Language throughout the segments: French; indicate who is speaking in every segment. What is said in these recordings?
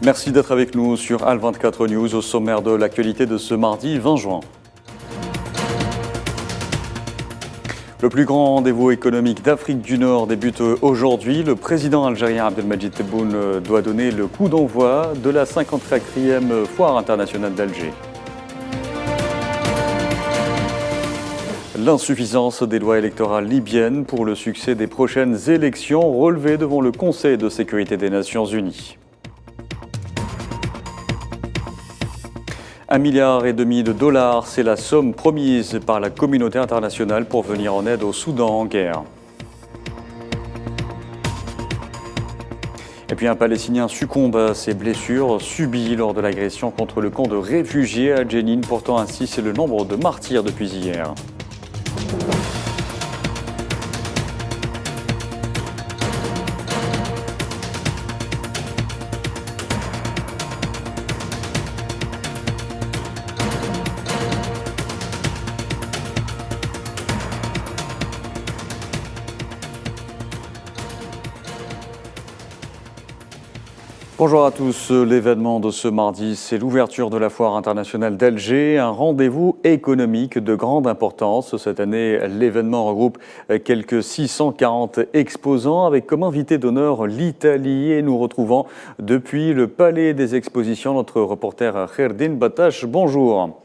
Speaker 1: Merci d'être avec nous sur Al24 News au sommaire de l'actualité de ce mardi 20 juin. Le plus grand rendez-vous économique d'Afrique du Nord débute aujourd'hui. Le président algérien Abdelmadjid Tebboune doit donner le coup d'envoi de la 54e foire internationale d'Alger. L'insuffisance des lois électorales libyennes pour le succès des prochaines élections relevées devant le Conseil de sécurité des Nations Unies. 1,5 milliard de dollars, c'est la somme promise par la communauté internationale pour venir en aide au Soudan en guerre. Et puis un Palestinien succombe à ses blessures subies lors de l'agression contre le camp de réfugiés à Jenin, portant ainsi le nombre de martyrs depuis hier. Bonjour à tous, l'événement de ce mardi, c'est l'ouverture de la foire internationale d'Alger, un rendez-vous économique de grande importance. Cette année, l'événement regroupe quelques 640 exposants avec comme invité d'honneur l'Italie et nous retrouvons depuis le Palais des Expositions notre reporter Kherdin Batache. Bonjour.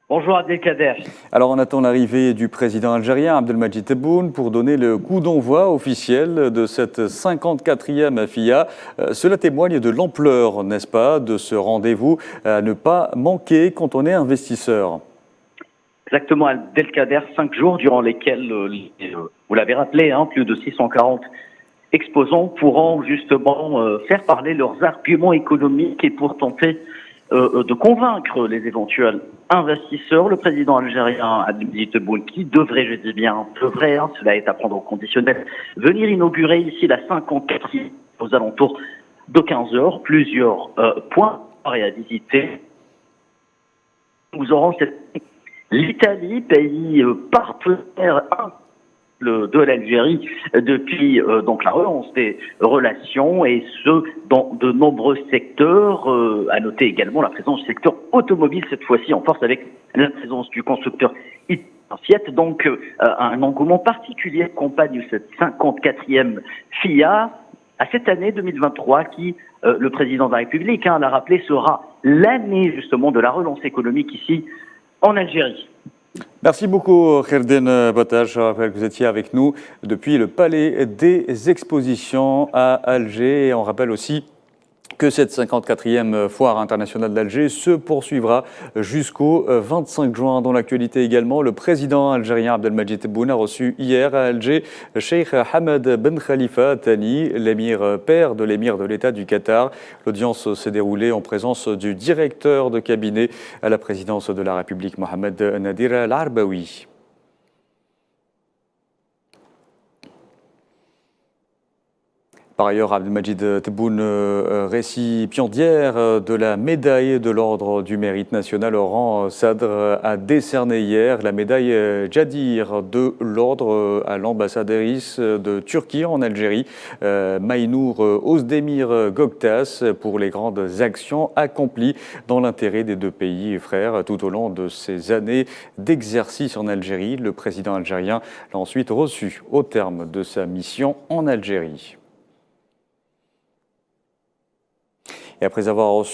Speaker 2: Bonjour Abdelkader.
Speaker 1: Alors on attend l'arrivée du président algérien Abdelmadjid Tebboune pour donner le coup d'envoi officiel de cette 54e FIA. Cela témoigne de l'ampleur, n'est-ce pas, de ce rendez-vous à ne pas manquer quand on est investisseur.
Speaker 2: Exactement Abdelkader, 5 jours durant lesquels, vous l'avez rappelé, plus de 640 exposants pourront justement faire parler leurs arguments économiques et pour tenter de convaincre les éventuels investisseurs. Le président algérien Abdelmadjid Tebboune, qui devrait, je dis bien, cela est à prendre au conditionnel, venir inaugurer ici la 54e aux alentours de 15 heures. Plusieurs points à visiter. Nous aurons l'Italie, pays partenaire de l'Algérie depuis donc la relance des relations et ce dans de nombreux secteurs. À noter également la présence du secteur automobile cette fois-ci en force avec la présence du constructeur Fiat. Donc un engouement particulier accompagne cette 54e FIA à cette année 2023 qui, le président de la République l'a rappelé, sera l'année justement de la relance économique ici en Algérie.
Speaker 1: Merci beaucoup Kherdin Batache. Je rappelle que vous étiez avec nous depuis le Palais des Expositions à Alger. Et on rappelle aussi que cette 54e foire internationale d'Alger se poursuivra jusqu'au 25 juin. Dans l'actualité également, le président algérien Abdelmadjid Tebboune a reçu hier à Alger Cheikh Hamad Ben Khalifa Thani, père de l'émir de l'État du Qatar. L'audience s'est déroulée en présence du directeur de cabinet à la présidence de la République, Mohamed Nadir Al-Arbaoui. Par ailleurs, Abdelmadjid Tebboune, récipiendaire de la médaille de l'Ordre du Mérite National au rang Sadr, a décerné hier la médaille Djadir de l'Ordre à l'ambassadrice de Turquie en Algérie, Maïnour Ozdemir Göktaş, pour les grandes actions accomplies dans l'intérêt des deux pays frères tout au long de ces années d'exercice en Algérie. Le président algérien l'a ensuite reçu au terme de sa mission en Algérie. Et après avoir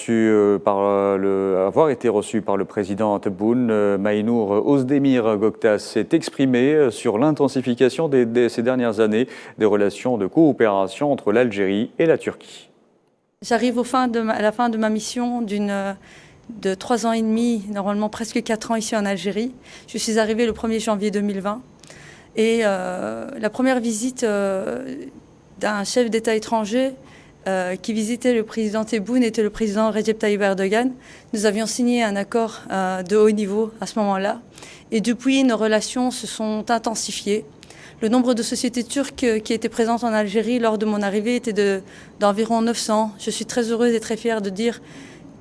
Speaker 1: été reçu par le président Tebboune, Maïnour Ozdemir Göktaş s'est exprimé sur l'intensification ces dernières années des relations de coopération entre l'Algérie et la Turquie.
Speaker 3: J'arrive à la fin de ma mission de 3 ans et demi, normalement presque 4 ans ici en Algérie. Je suis arrivée le 1er janvier 2020 et la première visite d'un chef d'État étranger qui visitait le président Tebboune était le président Recep Tayyip Erdogan. Nous avions signé un accord de haut niveau à ce moment-là. Et depuis, nos relations se sont intensifiées. Le nombre de sociétés turques qui étaient présentes en Algérie lors de mon arrivée était d'environ 900. Je suis très heureuse et très fière de dire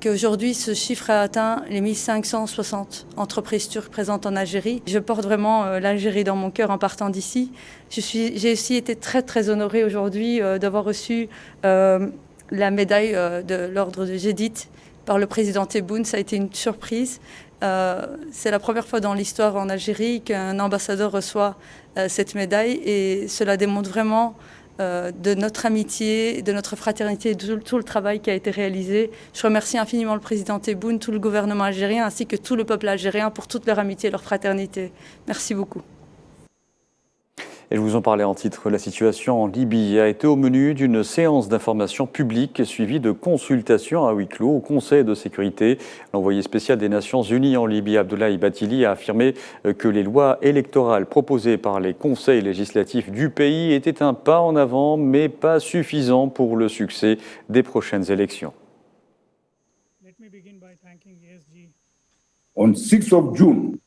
Speaker 3: qu'aujourd'hui, ce chiffre a atteint les 1560 entreprises turques présentes en Algérie. Je porte vraiment l'Algérie dans mon cœur en partant d'ici. J'ai aussi été très, très honorée aujourd'hui d'avoir reçu la médaille de l'ordre de Jadid par le président Tebboune. Ça a été une surprise. C'est la première fois dans l'histoire en Algérie qu'un ambassadeur reçoit cette médaille et cela démontre vraiment de notre amitié, de notre fraternité, de tout le travail qui a été réalisé. Je remercie infiniment le président Tebboune, tout le gouvernement algérien ainsi que tout le peuple algérien pour toute leur amitié et leur fraternité. Merci beaucoup.
Speaker 1: Et je vous en parlais en titre, la situation en Libye a été au menu d'une séance d'information publique suivie de consultations à huis clos au Conseil de sécurité. L'envoyé spécial des Nations Unies en Libye, Abdoulaye Bathily, a affirmé que les lois électorales proposées par les conseils législatifs du pays étaient un pas en avant, mais pas suffisant pour le succès des prochaines élections.
Speaker 4: On 6 of June,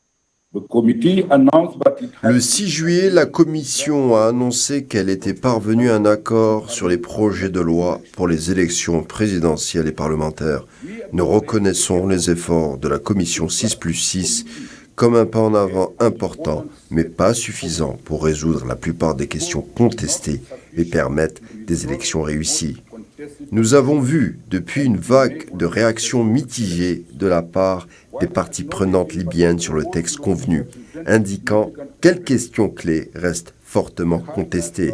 Speaker 4: le 6 juillet, la Commission a annoncé qu'elle était parvenue à un accord sur les projets de loi pour les élections présidentielles et parlementaires. Nous reconnaissons les efforts de la Commission 6+6 comme un pas en avant important, mais pas suffisant pour résoudre la plupart des questions contestées et permettre des élections réussies. Nous avons vu depuis une vague de réactions mitigées de la part des parties prenantes libyennes sur le texte convenu, indiquant quelles questions clés restent fortement contestées,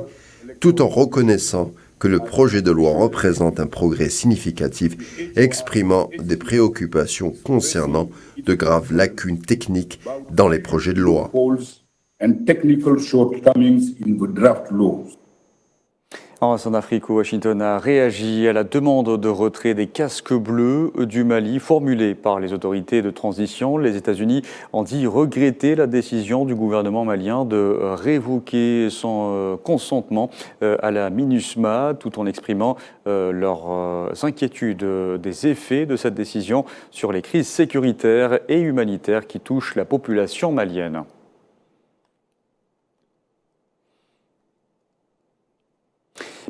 Speaker 4: tout en reconnaissant que le projet de loi représente un progrès significatif, exprimant des préoccupations concernant de graves lacunes techniques dans les projets de loi.
Speaker 1: En Afrique, Washington a réagi à la demande de retrait des casques bleus du Mali formulée par les autorités de transition. Les États-Unis ont dit regretter la décision du gouvernement malien de révoquer son consentement à la MINUSMA, tout en exprimant leurs inquiétudes des effets de cette décision sur les crises sécuritaires et humanitaires qui touchent la population malienne.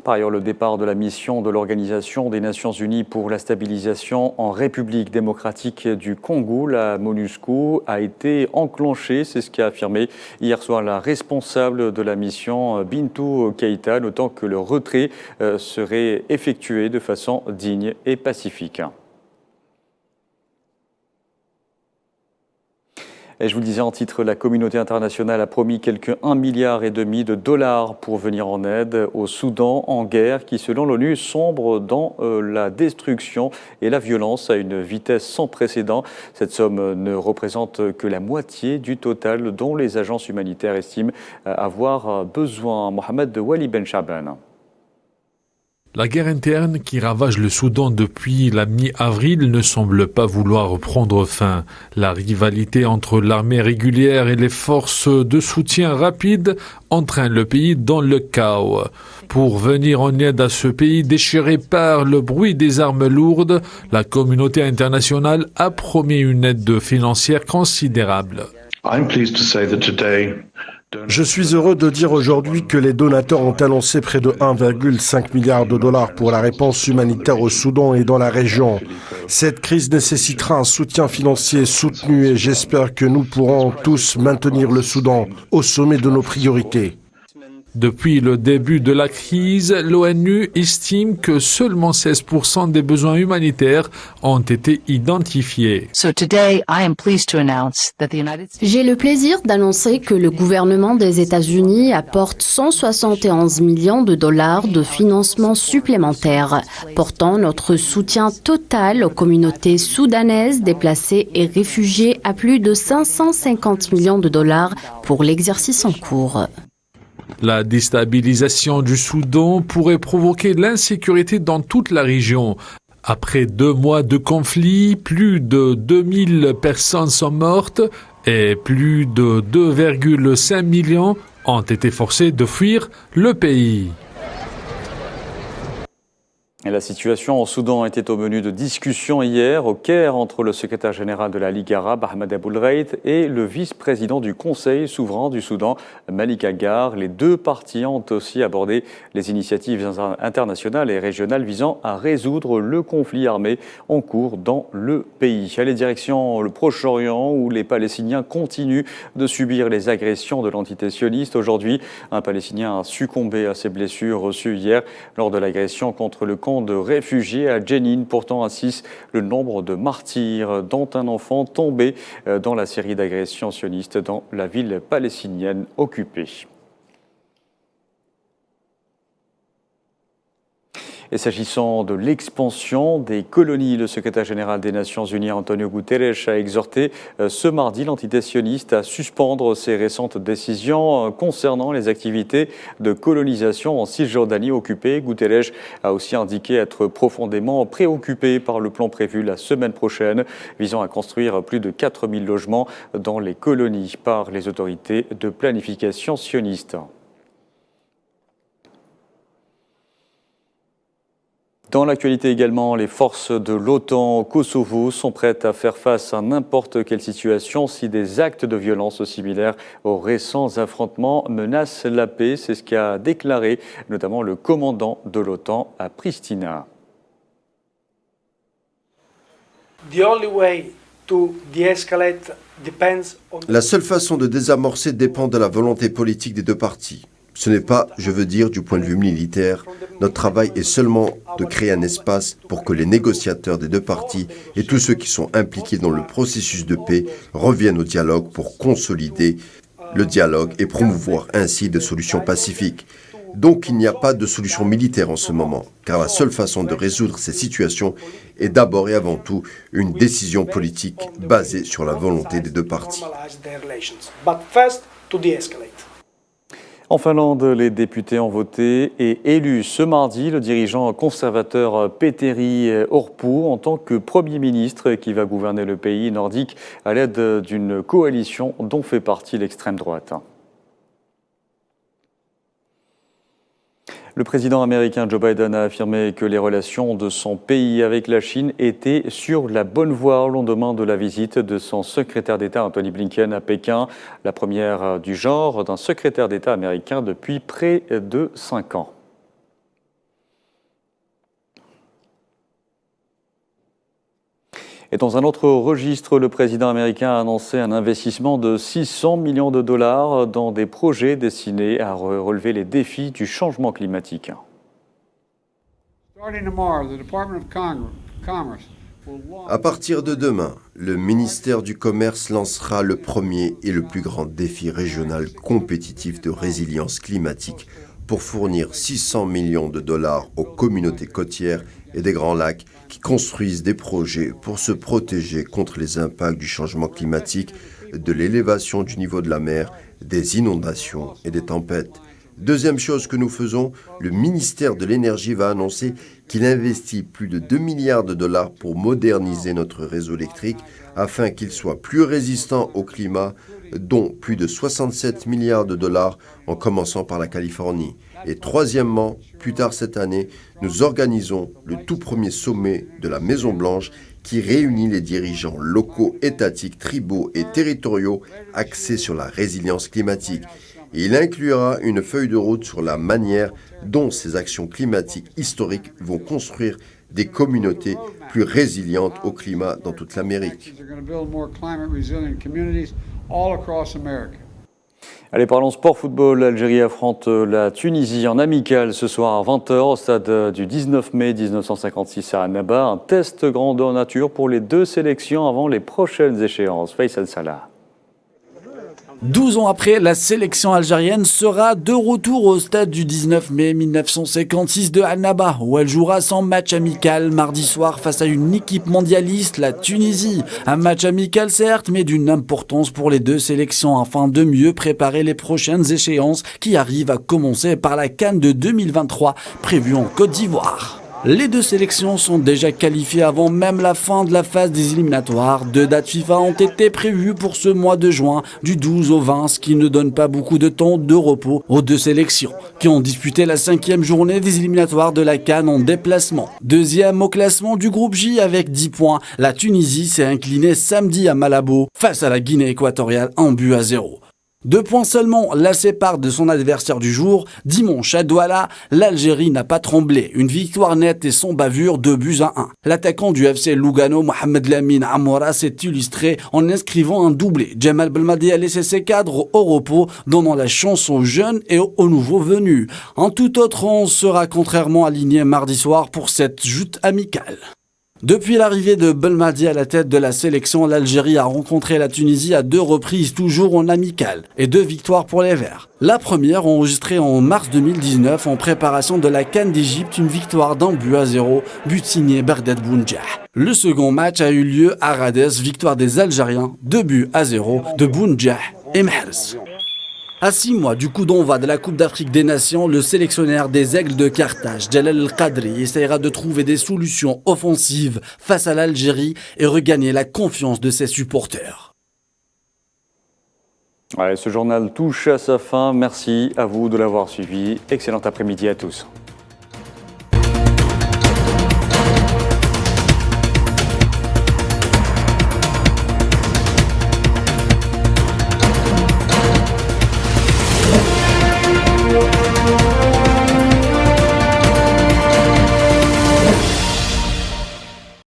Speaker 1: Par ailleurs, le départ de la mission de l'Organisation des Nations Unies pour la stabilisation en République démocratique du Congo, la MONUSCO, a été enclenché. C'est ce qu'a affirmé hier soir la responsable de la mission, Bintou Keïta, notant que le retrait serait effectué de façon digne et pacifique. Et je vous le disais en titre, la communauté internationale a promis quelque 1,5 milliard de dollars pour venir en aide au Soudan en guerre qui, selon l'ONU, sombre dans la destruction et la violence à une vitesse sans précédent. Cette somme ne représente que la moitié du total dont les agences humanitaires estiment avoir besoin. Mohamed Wali Ben Chaban.
Speaker 5: La guerre interne qui ravage le Soudan depuis la mi-avril ne semble pas vouloir prendre fin. La rivalité entre l'armée régulière et les forces de soutien rapide entraîne le pays dans le chaos. Pour venir en aide à ce pays déchiré par le bruit des armes lourdes, la communauté internationale a promis une aide financière considérable.
Speaker 6: Je suis heureux de dire aujourd'hui que les donateurs ont annoncé près de 1,5 milliard de dollars pour la réponse humanitaire au Soudan et dans la région. Cette crise nécessitera un soutien financier soutenu et j'espère que nous pourrons tous maintenir le Soudan au sommet de nos priorités.
Speaker 5: Depuis le début de la crise, l'ONU estime que seulement 16% des besoins humanitaires ont été identifiés.
Speaker 7: J'ai le plaisir d'annoncer que le gouvernement des États-Unis apporte 171 millions de dollars de financement supplémentaire, portant notre soutien total aux communautés soudanaises déplacées et réfugiées à plus de 550 millions de dollars pour l'exercice en cours.
Speaker 5: La déstabilisation du Soudan pourrait provoquer l'insécurité dans toute la région. Après 2 mois de conflit, plus de 2000 personnes sont mortes et plus de 2,5 millions ont été forcés de fuir le pays.
Speaker 1: Et la situation au Soudan était au menu de discussion hier au Caire entre le secrétaire général de la Ligue arabe, Ahmed Aboulreid, et le vice-président du Conseil souverain du Soudan, Malik Agar. Les deux parties ont aussi abordé les initiatives internationales et régionales visant à résoudre le conflit armé en cours dans le pays. Allez, direction le Proche-Orient où les Palestiniens continuent de subir les agressions de l'entité sioniste. Aujourd'hui, un Palestinien a succombé à ses blessures reçues hier lors de l'agression contre le camp camp de réfugiés à Jenin, portant ainsi le nombre de martyrs, dont un enfant tombé dans la série d'agressions sionistes dans la ville palestinienne occupée. Et s'agissant de l'expansion des colonies, le secrétaire général des Nations Unies, Antonio Guterres, a exhorté ce mardi l'entité sioniste à suspendre ses récentes décisions concernant les activités de colonisation en Cisjordanie occupée. Guterres a aussi indiqué être profondément préoccupé par le plan prévu la semaine prochaine, visant à construire plus de 4000 logements dans les colonies par les autorités de planification sionistes. Dans l'actualité également, les forces de l'OTAN au Kosovo sont prêtes à faire face à n'importe quelle situation si des actes de violence similaires aux récents affrontements menacent la paix. C'est ce qu'a déclaré notamment le commandant de l'OTAN à Pristina.
Speaker 4: La seule façon de désamorcer dépend de la volonté politique des deux parties. Ce n'est pas, je veux dire, du point de vue militaire. Notre travail est seulement de créer un espace pour que les négociateurs des deux parties et tous ceux qui sont impliqués dans le processus de paix reviennent au dialogue pour consolider le dialogue et promouvoir ainsi des solutions pacifiques. Donc il n'y a pas de solution militaire en ce moment, car la seule façon de résoudre ces situations est d'abord et avant tout une décision politique basée sur la volonté des deux parties.
Speaker 1: En Finlande, les députés ont voté et élu ce mardi le dirigeant conservateur Petteri Orpo en tant que Premier ministre qui va gouverner le pays nordique à l'aide d'une coalition dont fait partie l'extrême droite. Le président américain Joe Biden a affirmé que les relations de son pays avec la Chine étaient sur la bonne voie au lendemain de la visite de son secrétaire d'État Antony Blinken à Pékin, la première du genre d'un secrétaire d'État américain depuis près de 5 ans. Et dans un autre registre, le président américain a annoncé un investissement de 600 millions de dollars dans des projets destinés à relever les défis du changement climatique.
Speaker 4: À partir de demain, le ministère du Commerce lancera le premier et le plus grand défi régional compétitif de résilience climatique pour fournir 600 millions de dollars aux communautés côtières et des Grands Lacs qui construisent des projets pour se protéger contre les impacts du changement climatique, de l'élévation du niveau de la mer, des inondations et des tempêtes. Deuxième chose que nous faisons, le ministère de l'Énergie va annoncer qu'il investit plus de 2 milliards de dollars pour moderniser notre réseau électrique afin qu'il soit plus résistant au climat, dont plus de 67 milliards de dollars en commençant par la Californie. Et troisièmement, plus tard cette année, nous organisons le tout premier sommet de la Maison-Blanche qui réunit les dirigeants locaux, étatiques, tribaux et territoriaux axés sur la résilience climatique. Et il inclura une feuille de route sur la manière dont ces actions climatiques historiques vont construire des communautés plus résilientes au climat dans toute l'Amérique.
Speaker 1: Allez, parlons sport football. L'Algérie affronte la Tunisie en amical ce soir à 20h au stade du 19 mai 1956 à Annaba. Un test grandeur nature pour les deux sélections avant les prochaines échéances. Faisal Salah.
Speaker 8: 12 ans après, la sélection algérienne sera de retour au stade du 19 mai 1956 de Annaba, où elle jouera son match amical mardi soir face à une équipe mondialiste, la Tunisie. Un match amical certes, mais d'une importance pour les deux sélections afin de mieux préparer les prochaines échéances qui arrivent à commencer par la CAN de 2023 prévue en Côte d'Ivoire. Les deux sélections sont déjà qualifiées avant même la fin de la phase des éliminatoires. 2 dates FIFA ont été prévues pour ce mois de juin, du 12 au 20, ce qui ne donne pas beaucoup de temps de repos aux deux sélections, qui ont disputé la 5e journée des éliminatoires de la CAN en déplacement. Deuxième au classement du groupe J avec 10 points, la Tunisie s'est inclinée samedi à Malabo face à la Guinée équatoriale 1-0. 2 points seulement la séparent de son adversaire du jour. Dimanche à Douala, l'Algérie n'a pas tremblé. Une victoire nette et sans bavure, 2-1. L'attaquant du FC Lugano, Mohamed Lamine Amoura, s'est illustré en inscrivant un doublé. Djemal Belmadi a laissé ses cadres au repos, donnant la chance aux jeunes et aux nouveaux venus. Un tout autre 11 sera contrairement aligné mardi soir pour cette joute amicale. Depuis l'arrivée de Belmadi à la tête de la sélection, l'Algérie a rencontré la Tunisie à 2 reprises, toujours en amical, et 2 victoires pour les Verts. La première enregistrée en mars 2019 en préparation de la CAN d'Égypte, une victoire d'1-0, but signé Berdad Bounjah. Le second match a eu lieu à Rades, victoire des Algériens, 2-0 de Bounjah et Mahrez. À 6 mois du coup d'envoi de la Coupe d'Afrique des Nations, le sélectionneur des Aigles de Carthage, Djalal El Qadri, essaiera de trouver des solutions offensives face à l'Algérie et regagner la confiance de ses supporters.
Speaker 1: Allez, ce journal touche à sa fin. Merci à vous de l'avoir suivi. Excellent après-midi à tous.